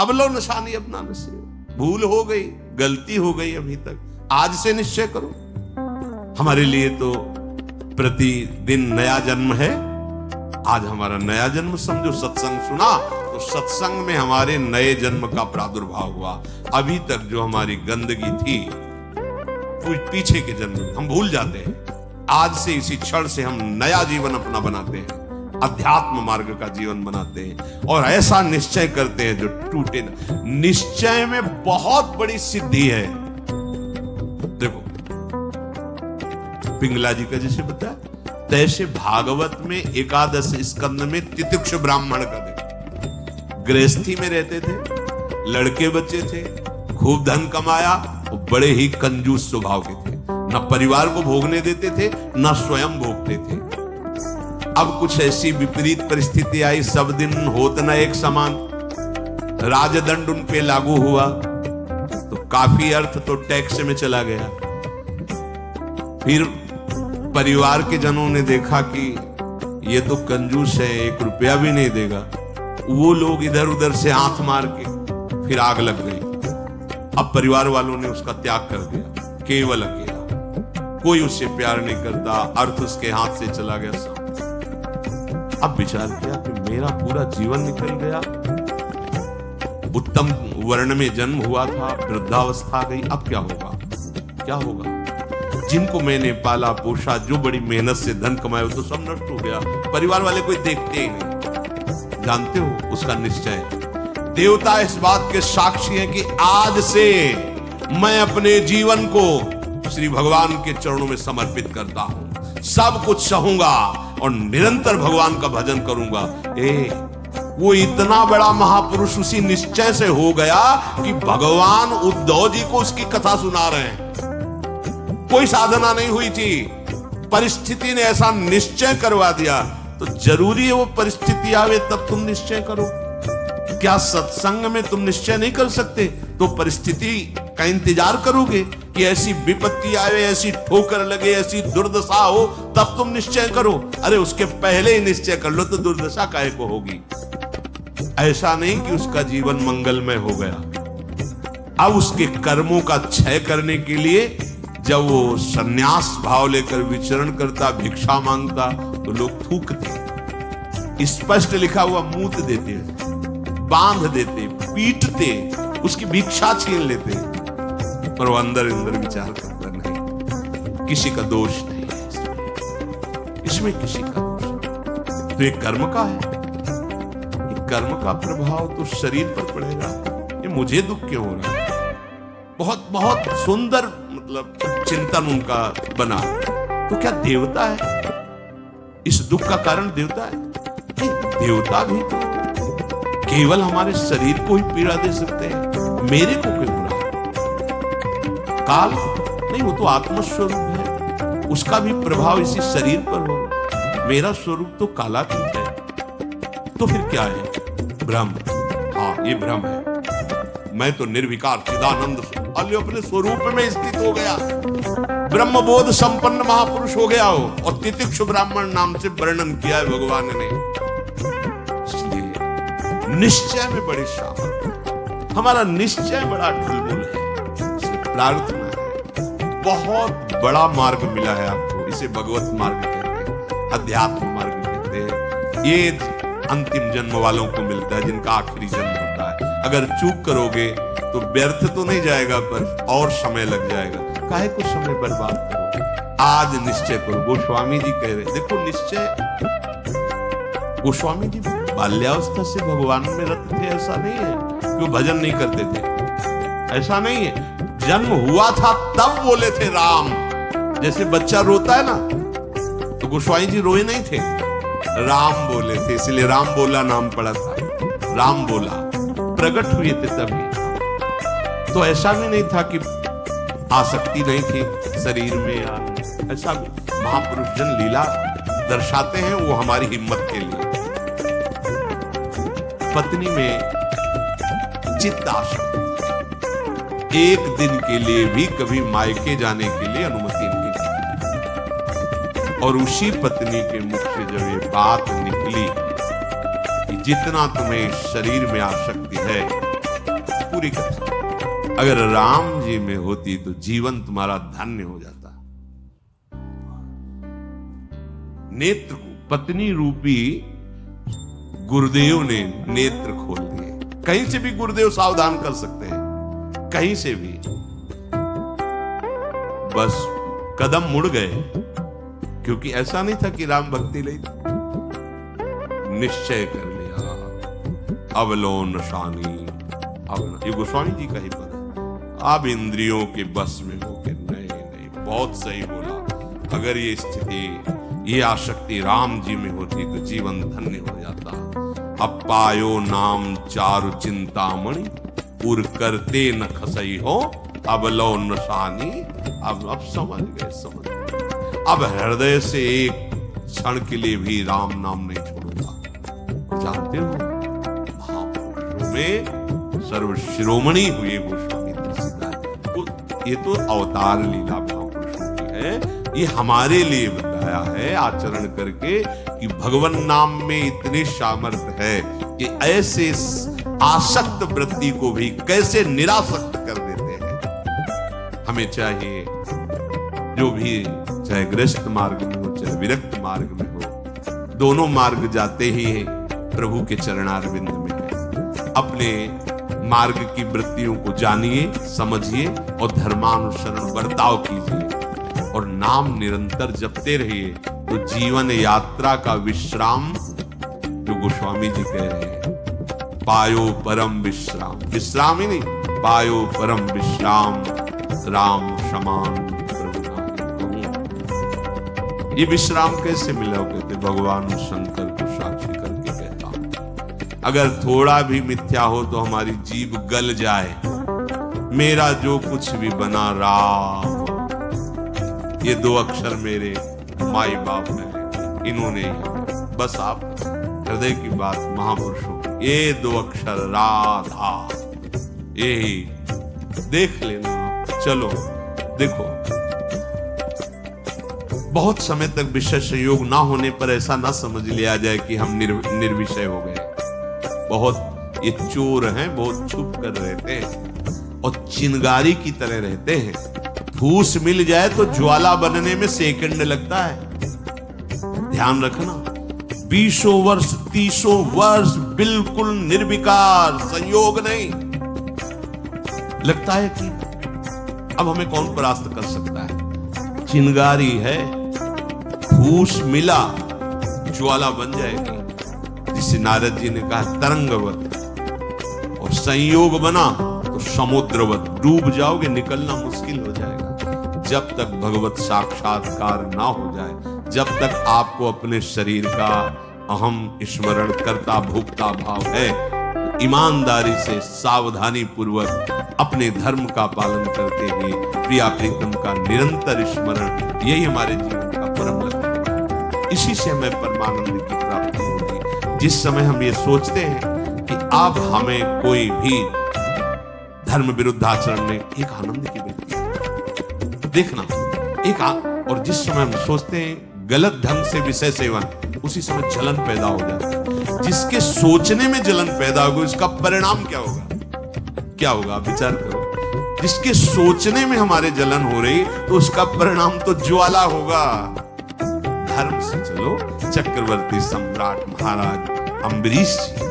अब लो निशानी अपना नसीब। भूल हो गई, गलती हो गई अभी तक, आज से निश्चय करो। हमारे लिए तो प्रतिदिन नया जन्म है। आज हमारा नया जन्म समझो। सत्संग सुना तो सत्संग में हमारे नए जन्म का प्रादुर्भाव हुआ। अभी तक जो हमारी गंदगी थी, पीछे के जन्म हम भूल जाते हैं। आज से इसी क्षण से हम नया जीवन अपना बनाते हैं, अध्यात्म मार्ग का जीवन बनाते हैं और ऐसा निश्चय करते हैं जो टूटे ना। निश्चय में बहुत बड़ी सिद्धि है। देखो पिंगला जी का जैसे बताया, तैसे भागवत में एकादश स्कंद में तितिक्ष ब्राह्मण का देखो। गृहस्थी में रहते थे, लड़के बच्चे थे, खूब धन कमाया, बड़े ही कंजूस स्वभाव के थे, न परिवार को भोगने देते थे न स्वयं भोगते थे। अब कुछ ऐसी विपरीत परिस्थिति आई, सब दिन होत न एक समान, राजदंड उन पे लागू हुआ तो काफी अर्थ तो टैक्स में चला गया। फिर परिवार के जनों ने देखा कि ये तो कंजूस है, 1 रुपया भी नहीं देगा। वो लोग इधर उधर से हाथ मार के फिर आग लग गई। अब परिवार वालों ने उसका त्याग कर दिया, केवल अकेला, कोई उससे प्यार नहीं करता, अर्थ उसके हाथ से चला गया सब। अब विचार किया कि मेरा पूरा जीवन निकल गया, उत्तम वर्ण में जन्म हुआ था, वृद्धावस्था आ गई, अब क्या होगा, क्या होगा। जिनको मैंने पाला पोषा, जो बड़ी मेहनत से धन कमाया, तो सब नष्ट हो गया। परिवार वाले कोई देखते ही नहीं। जानते हो उसका निश्चय, देवता इस बात के साक्षी हैं कि आज से मैं अपने जीवन को श्री भगवान के चरणों में समर्पित करता हूं, सब कुछ सहूंगा और निरंतर भगवान का भजन करूंगा। वो इतना बड़ा महापुरुष उसी निश्चय से हो गया कि भगवान उद्धव जी को उसकी कथा सुना रहे हैं। कोई साधना नहीं हुई थी, परिस्थिति ने ऐसा निश्चय करवा दिया। तो जरूरी है वो परिस्थिति आवे तब तुम निश्चय करो। क्या सत्संग में तुम निश्चय नहीं कर सकते तो परिस्थिति का इंतजार करोगे कि ऐसी विपत्ति आवे, ऐसी ठोकर लगे, ऐसी दुर्दशा हो तब तुम निश्चय करो? अरे उसके पहले ही निश्चय कर लो तो दुर्दशा काहे को होगी। ऐसा नहीं कि उसका जीवन मंगलमय हो गया। अब उसके कर्मों का क्षय करने के लिए जब वो सन्यास भाव लेकर विचरण करता, भिक्षा मांगता, तो लोग थूकते, स्पष्ट लिखा हुआ मूत देते, बांध देते, पीटते, उसकी भिक्षा छीन लेते। पर वो अंदर अंदर विचार करता नहीं, किसी का दोष नहीं है इसमें किसी का दोष नहीं। तो ये कर्म का है, ये कर्म का प्रभाव तो शरीर पर पड़ेगा। ये मुझे दुख क्यों हो रहा है? बहुत बहुत सुंदर मतलब चिंतन उनका बना। तो क्या देवता है? इस दुख का कारण देवता है? नहीं, देवता भी तो केवल हमारे शरीर को ही पीड़ा दे सकते हैं, मेरे को क्यों बुरा? काल नहीं, वो तो आत्मस्वरूप है, उसका भी प्रभाव इसी शरीर पर हो। मेरा स्वरूप तो कालातीत है। तो फिर क्या है? ब्रह्म। हाँ, ये ब्रह्म है। मैं तो निर्विकार चिदानंद अपने स्वरूप में स्थित हो गया, ब्रह्मबोध संपन्न महापुरुष हो गया हो। और तितिक्ष ब्राह्मण नाम से वर्णन किया है भगवान ने। इसलिए निश्चय में बड़ी शान, हमारा निश्चय बड़ा ढुलमुल है। प्रार्थना है, बहुत बड़ा मार्ग मिला है आपको। इसे भगवत मार्ग कहते हैं, अध्यात्म मार्ग कहते हैं। ये अंतिम जन्म वालों को मिलता है, जिनका आखिरी जन्म होता है। अगर चूक करोगे तो व्यर्थ तो नहीं जाएगा, पर और समय लग जाएगा। काहे को समय बर्बाद करोगे? आज निश्चय करो। गोस्वामी जी कह रहे, देखो निश्चय, गोस्वामी जी बाल्यावस्था से भगवान में रत थे, ऐसा नहीं है कि वो भजन नहीं करते थे, ऐसा नहीं है। जन्म हुआ था तब बोले थे राम। जैसे बच्चा रोता है ना, तो गोस्वामी जी रोए नहीं थे, राम बोले थे, इसलिए राम बोला नाम पड़ा था। राम बोला, प्रकट हुए थे तभी। तो ऐसा भी नहीं था कि आसक्ति नहीं थी शरीर में, या ऐसा महापुरुष जन लीला दर्शाते हैं, वो हमारी हिम्मत के लिए। पत्नी में चित्त आशक्त, एक दिन के लिए भी कभी मायके जाने के लिए अनुमति नहीं दी। और उसी पत्नी के मुख से जब ये बात निकली कि जितना तुम्हें शरीर में आसक्ति है पूरी कर सकते। अगर राम जी में होती तो जीवन तुम्हारा धन्य हो जाता। नेत्र को पत्नी रूपी गुरुदेव ने नेत्र खोल दिए। कहीं से भी गुरुदेव सावधान कर सकते हैं, कहीं से भी। बस कदम मुड़ गए, क्योंकि ऐसा नहीं था कि राम भक्ति नहीं थी। निश्चय कर लिया अवलोन शानी। ये गोस्वामी जी का ही पद है। अब इंद्रियों के बस में होके नहीं, बहुत सही बोला। अगर ये स्थिति, ये आसक्ति राम जी में होती तो जीवन धन्य हो जाता। अब पायो नाम चारु चिंतामणि, उर करते न खसई हो अवलो नशानी। अब समझ गए। अब हृदय से एक क्षण के लिए भी राम नाम नहीं छोड़ूंगा। जानते हो, महापुरुषों में सर्व शिरोमणि हुए गोस्वामी तुलसीदास। ये तो अवतार लीला महापुरुषों की है। ये हमारे लिए बताया है आचरण करके कि भगवान नाम में इतनी सामर्थ्य है कि ऐसे आसक्त वृत्ति को भी कैसे निरासक्त कर देते हैं। हमें चाहिए जो भी, चाहे गृहस्थ मार्ग में हो चाहे विरक्त मार्ग में हो, दोनों मार्ग जाते ही प्रभु के चरणारविंद में है। अपने मार्ग की वृत्तियों को जानिए, समझिए और धर्मानुसरण बर्ताव कीजिए और नाम निरंतर जपते रहिए। तो जीवन यात्रा का विश्राम, जो गोस्वामी जी कह रहे हैं, पायो परम विश्राम। विश्राम ही नहीं, पायो परम विश्राम राम समान प्रभु नाम। ये विश्राम कैसे मिला? कहते भगवान शंकर को साक्षी करके कहता हूं। अगर थोड़ा भी मिथ्या हो तो हमारी जीभ गल जाए। मेरा जो कुछ भी बना राम। ये दो अक्षर मेरे माई बाप ने, इन्होंने बस आप हृदय की बात महापुरुषों, ये दो अक्षर राधा, यही देख लेना। चलो देखो, बहुत समय तक विषय संयोग ना होने पर ऐसा ना समझ लिया जाए कि हम निर्विषय हो गए। बहुत ये चोर हैं, बहुत छुप कर रहते हैं और चिंगारी की तरह रहते हैं। फूस मिल जाए तो ज्वाला बनने में सेकंड लगता है। ध्यान रखना, 20 वर्ष 30 वर्ष बिल्कुल निर्विकार, संयोग नहीं। लगता है कि अब हमें कौन परास्त कर सकता है। चिंगारी है, फूस मिला ज्वाला बन जाएगी, जिसे नारद जी ने कहा तरंगवत, और संयोग बना तो समुद्रवत, डूब जाओगे, निकलना मुश्किल हो जाएगा। जब तक भगवत साक्षात्कार ना हो जाए, जब तक आपको अपने शरीर का अहम स्मरण करता भोक्ता भाव है, ईमानदारी से सावधानी पूर्वक अपने धर्म का पालन करते हुए प्रिया प्रीतम का निरंतर स्मरण, यही हमारे जीवन का परम लक्ष्य है। इसी से हमें परमानंद की प्राप्ति होगी। जिस समय हम ये सोचते हैं कि अब हमें कोई भी धर्म विरुद्ध आचरण में, एक आनंद की वृत्ति देखना, और जिस समय हम सोचते हैं गलत ढंग से विषय सेवन, उसी समय जलन पैदा हो जाता है। जिसके सोचने में जलन पैदा होगी, उसका परिणाम क्या होगा? क्या होगा? विचार करो। जिसके सोचने में हमारे जलन हो रही, तो उसका परिणाम तो ज्वाला होगा। धर्म से चलो। चक्रवर्ती सम्राट महाराज अम्बरीश जी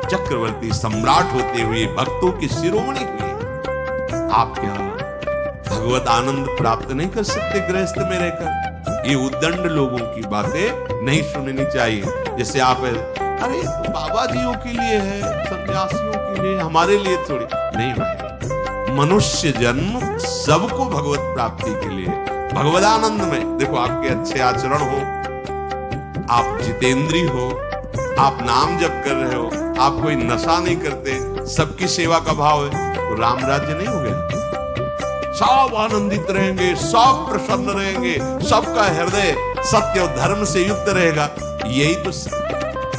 चक्रवर्ती सम्राट होते हुए भक्तों की शिरोमणि हुए। आप क्या भगवत आनंद प्राप्त नहीं कर सकते गृहस्थ में रहकर? ये उद्दंड लोगों की बातें नहीं सुननी चाहिए। जैसे आप, अरे तो बाबा जियों के लिए है, सन्यासियों के लिए, हमारे लिए थोड़ी नहीं भाई। मनुष्य जन्म सबको भगवत प्राप्ति के लिए, भगवदानंद में। देखो, आपके अच्छे आचरण हो, आप जितेंद्री हो, आप नाम जप कर रहे हो, आप कोई नशा नहीं करते, सबकी सेवा का भाव है, तो राम राज्य नहीं हो गया? सब आनंदित रहेंगे, सब प्रसन्न रहेंगे, सबका हृदय सत्य और धर्म से युक्त रहेगा। यही तो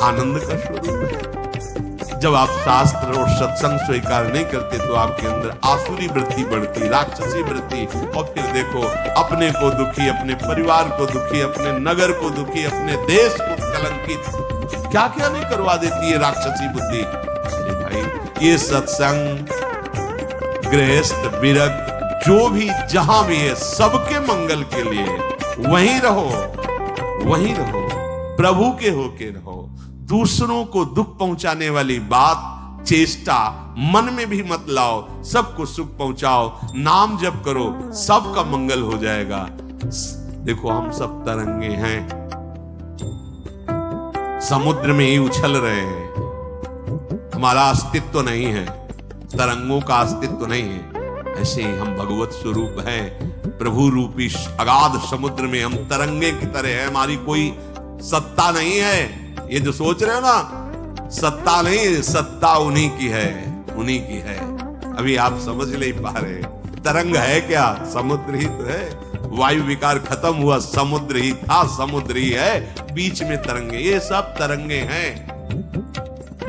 आनंद का स्वरूप है। जब आप शास्त्र और सत्संग स्वीकार नहीं करते तो आपके अंदर आसुरी वृत्ति बढ़ती, राक्षसी वृत्ति, और फिर देखो अपने को दुखी, अपने परिवार को दुखी, अपने नगर को दुखी, अपने देश को कलंकित, क्या क्या नहीं करवा देती है राक्षसी बुद्धि। अरे भाई, ये सत्संग गृहस्थ विरक्त जो भी जहां भी है सबके मंगल के लिए वहीं रहो, वहीं रहो, प्रभु के होके रहो। दूसरों को दुख पहुंचाने वाली बात चेष्टा मन में भी मत लाओ, सबको सुख पहुंचाओ, नाम जप करो, सबका मंगल हो जाएगा। देखो हम सब तरंगे हैं, समुद्र में ही उछल रहे हैं, हमारा अस्तित्व नहीं है, तरंगों का अस्तित्व नहीं है। ऐसे ही हम भगवत स्वरूप हैं, प्रभु रूपी अगाध समुद्र में हम तरंगे की तरह है, हमारी कोई सत्ता नहीं है। ये जो सोच रहे हो ना, सत्ता नहीं, सत्ता उन्हीं की है, उन्हीं की है। अभी आप समझ नहीं पा रहे, तरंग है क्या? समुद्र ही तो है। वायु विकार खत्म हुआ, समुद्र ही था, समुद्र ही है, बीच में तरंगे, ये सब तरंगे हैं।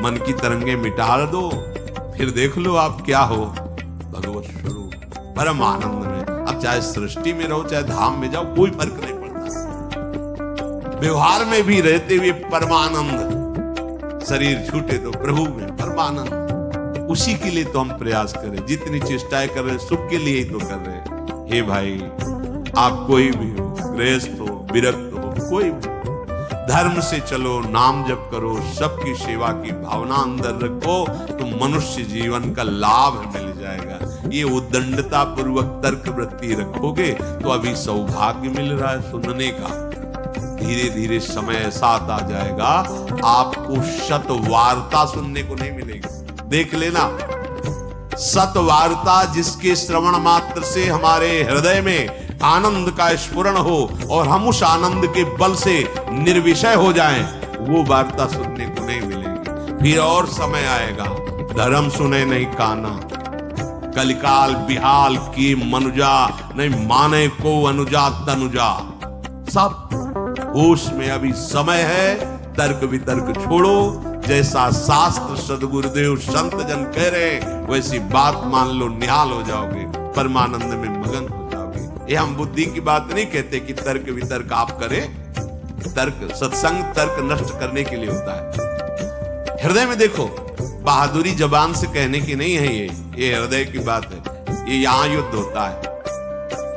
मन की तरंगे मिटा दो, फिर देख लो आप क्या हो, भगवत स्वरूप परम आनंद में। अब चाहे सृष्टि में रहो चाहे धाम में जाओ, कोई फर्क नहीं पड़ता। व्यवहार में भी रहते हुए परमानंद, शरीर छूटे तो प्रभु में परमानंद। उसी के लिए तो हम प्रयास करें, जितनी चेष्टाएं कर रहे हैं सुख के लिए ही तो कर रहे हैं। हे भाई, आप कोई भी हो, गृहस्थ हो, विरक्त हो, कोई भी, धर्म से चलो, नाम जप करो, सबकी सेवा की भावना अंदर रखो, तो मनुष्य जीवन का लाभ मिल जाएगा। ये उद्दंडता पूर्वक तर्क वृत्ति रखोगे तो अभी सौभाग्य मिल रहा है सुनने का, धीरे धीरे समय ऐसा आ जाएगा आपको सतवार्ता सुनने को नहीं मिलेगी। देख लेना, सतवार्ता जिसके श्रवण मात्र से हमारे हृदय में आनंद का स्फुरण हो और हम उस आनंद के बल से निर्विषय हो जाएं, वो वार्ता सुनने को नहीं मिलेगी। फिर और समय आएगा, धर्म सुने नहीं काना, कलिकाल बिहाल की मनुजा, नहीं माने को अनुजा तनुजा। सब होश में अभी समय है, तर्क वितर्क छोड़ो, जैसा शास्त्र सदगुरुदेव संत जन कह रहे वैसी बात मान लो, निहाल हो जाओगे, परमानंद में मगन हो जाओगे। ये हम बुद्धि की बात नहीं कहते कि तर्क वितर्क आप करें, तर्क सत्संग तर्क नष्ट करने के लिए होता है। हृदय में देखो, बहादुरी जबान से कहने की नहीं है, ये हृदय की बात है। ये यहां युद्ध होता है,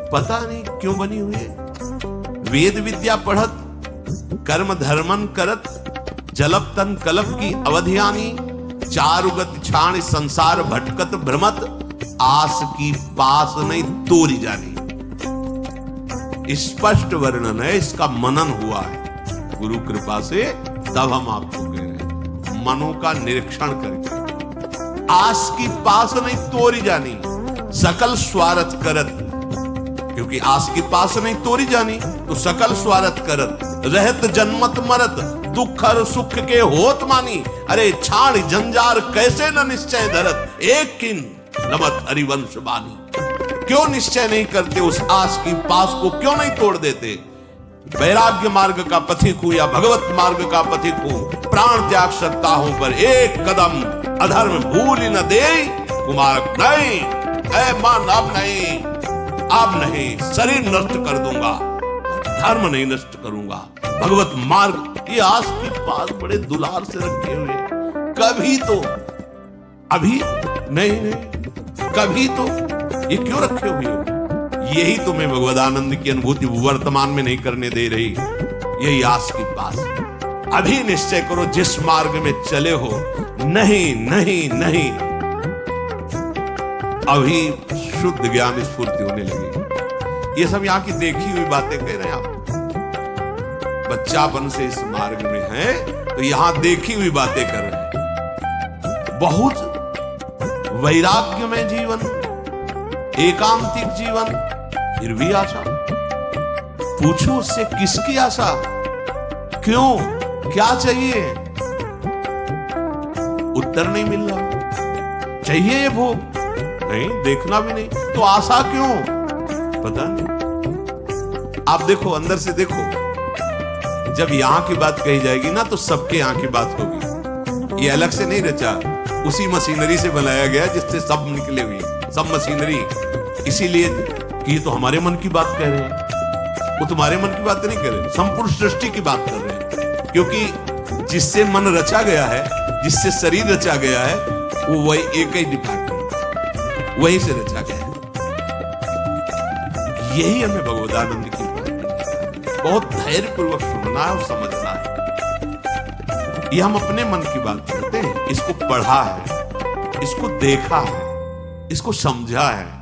पता नहीं क्यों बनी हुई है। वेद विद्या पढ़त, कर्म धर्मन करत, जलप तन कलप की अवधियानी, चारुगत छाण संसार भटकत भ्रमत, आस की पास नहीं तोरी जानी। स्पष्ट वर्णन है, इसका मनन हुआ है गुरु कृपा से, तब हम आपको कह रहे हैं, मनों का निरीक्षण करके। आस की पास नहीं तोरी जानी, सकल स्वार्थ करत, क्योंकि आस की पास नहीं तोरी जानी तो सकल स्वार्थ करत, रहत जन्मत मरत, दुख और सुख के होत मानी। अरे छाड़ जंजार कैसे न निश्चय धरत, एक किन लमत हरिवंश बानी। क्यों निश्चय नहीं करते, उस आस की पास को क्यों नहीं तोड़ देते? वैराग्य मार्ग का पथिक हूं या भगवत मार्ग का पथिक हूं, प्राण त्याग सकता हूं पर एक कदम अधर्म भूल न दे कुमारक नहीं। ऐ मन अब नहीं, अब नहीं, शरीर नष्ट कर दूंगा, धर्म नहीं नष्ट करूंगा, भगवत मार्ग। ये आस के पास बड़े दुलार से रखे हुए, कभी तो अभी नहीं, कभी तो ये क्यों रखे हुए हो? यही तुम्हें भगवदानंद की अनुभूति वर्तमान में नहीं करने दे रही, यही आस के पास। अभी निश्चय करो जिस मार्ग में चले हो, नहीं नहीं नहीं, अभी शुद्ध ज्ञान स्फूर्ति होने लगेगी। ये सब यहाँ की देखी हुई बातें कह रहे हैं आप, बच्चापन से इस मार्ग में है तो यहां देखी हुई बातें कर रहे हैं। बहुत वैराग्य में जीवन, एकांतिक जीवन, फिर भी आशा। पूछो उससे किसकी आशा, क्यों, क्या चाहिए? उत्तर नहीं मिल रहा। चाहिए ये भोग नहीं, देखना भी नहीं, तो आशा क्यों? पता नहीं। आप देखो, अंदर से देखो, जब यहां की बात कही जाएगी ना तो सबके यहां की बात होगी। ये अलग से नहीं रचा, उसी मशीनरी से बनाया गया जिससे सब निकले हुए, सब मशीनरी। इसीलिए कि तो हमारे मन की बात कह रहे हैं, वो तुम्हारे मन की बात नहीं कर रहे, संपूर्ण सृष्टि की बात कर रहे हैं। क्योंकि जिससे मन रचा गया है, जिससे शरीर रचा गया है, वो वही एक ही डिपार्टमेंट, वहीं से रचा गया है। यही हमें भगवदानंद की बहुत धैर्यपूर्वक सुनना है और समझना है। ये हम अपने मन की बात करते हैं, इसको पढ़ा है, इसको देखा है, इसको समझा है,